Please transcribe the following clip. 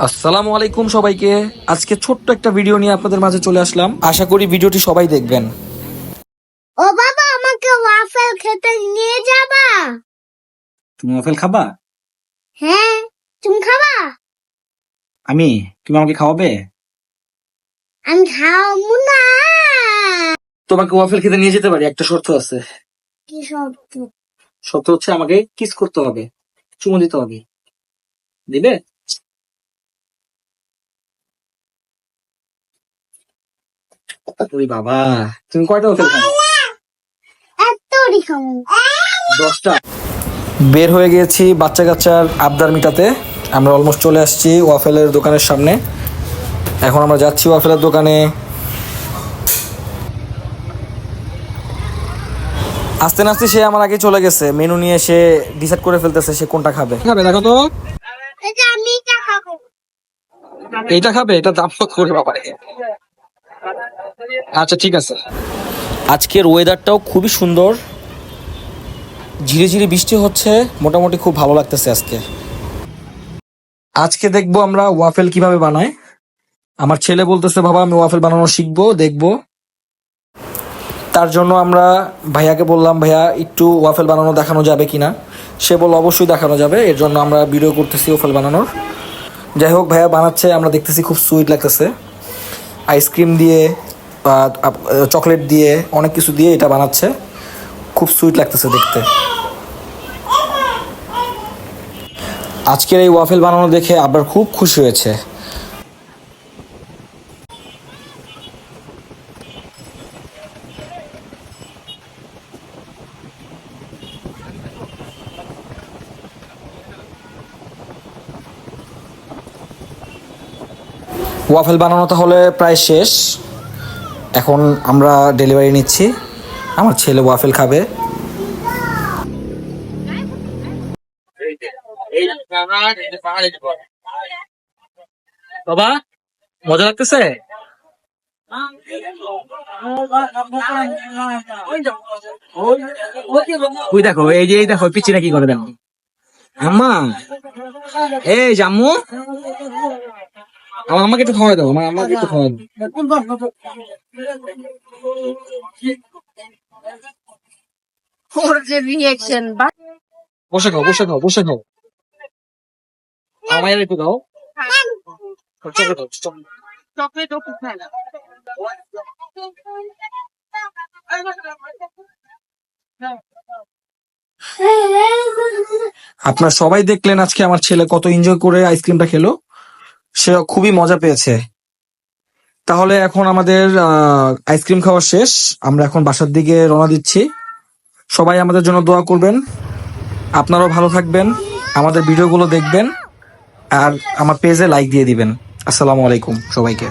আসসালামু আলাইকুম সবাইকে। আজকে ছোট্ট একটা ভিডিও নিয়ে আপনাদের মাঝে চলে আসলাম। আশা করি ভিডিওটি সবাই দেখবেন। ও বাবা, আমাকে ওয়াফেল খেতে নিয়ে যাবা? তুমি ওয়াফেল খাবা? হ্যাঁ, তুমি খাবা? তুমি আমাকে খাওয়াবে? আমি খাবো না। তোমাকে ওয়াফেল খেতে নিয়ে যেতে পারি, একটা শর্ত আছে। কি শব্দ? শর্ত হচ্ছে আমাকে কিস করতে হবে, চুমু দিতে হবে। দিবে? ওরে বাবা, তুমি কয়টা ওয়াফেল খাও? এতটি খাবো। 10টা। বের হয়ে গিয়েছি বাচ্চা কাচ্চার আবদার মিটাতে। আমরা অলমোস্ট চলে আসছি ওয়াফেলের দোকানের সামনে। এখন আমরা যাচ্ছি ওয়াফেলের দোকানে। আস্তে আস্তে সে আমার আগে চলে গেছে। মেনু নিয়ে সে ডিসাইড করে ফেলতেছে সে কোনটা খাবে। খাবে দেখো তো, এটা আমি এটা খাবো। এইটা খাবে? এটা দাম কত করে বাবা? আচ্ছা ঠিক আছে। আজকের ওয়েদারটাও খুবই সুন্দর, ঝিরি ঝিরি বৃষ্টি হচ্ছে, মোটামুটি খুব ভালো লাগতেছে আজকে। আজকে দেখবো আমরা ওয়াফেল কিভাবে বানায়। আমার ছেলে বলতেছে বাবা আমি ওয়াফেল বানানো শিখবো, দেখবো। তার জন্য আমরা ভাইয়াকে বললাম ভাইয়া একটু ওয়াফেল বানানো দেখানো যাবে কিনা। সে বলল অবশ্যই দেখানো যাবে। এর জন্য আমরা ভিডিও করতেছি ওয়াফেল বানানোর। যাই হোক ভাইয়া বানাচ্ছে, আমরা দেখতেছি খুব সুইট লাগতেছে। আইসক্রিম দিয়ে চকলেট দিয়ে অনেক কিছু দিয়ে এটা বানাচ্ছে, খুব সুইট লাগতেছে দেখতে। আজকের এই ওয়াফেল বানানো দেখে আবার খুব খুশি হয়েছে। ওয়াফেল বানানো তাহলে প্রায় শেষ। এখন আমরা ডেলিভারি নিচ্ছি। আমার ছেলে ওয়াফেল খাবে। বাবা মজা লাগতেছে? ওই দেখো, এই দেখো পিচ্ছিরা কি করে দেখো। আম্মা, এই জাম্মু, আমার আমাকে একটু খাওয়াই দাও, আমার আমাকে একটু খাওয়াই দাও। ওর যে রিঅ্যাকশন বা বসে খাও, বসে খাও, বসে খাও। আমায় একটু দাও। চকলেট দাও, চকলেট। চকলেট ওকে খায় না। আপনারা সবাই দেখলেন আজকে আমার ছেলে কত এনজয় করে আইসক্রিমটা খেলো। সে খুবই মজা পেয়েছে। তাহলে এখন আমাদের আইসক্রিম খাওয়া শেষ। আমরা এখন বাসার দিকে রওনা দিচ্ছি। সবাই আমাদের জন্য দোয়া করবেন। আপনারাও ভালো থাকবেন, আমাদের ভিডিওগুলো দেখবেন, আর আমার পেজে লাইক দিয়ে দিবেন। আসসালামু আলাইকুম সবাইকে।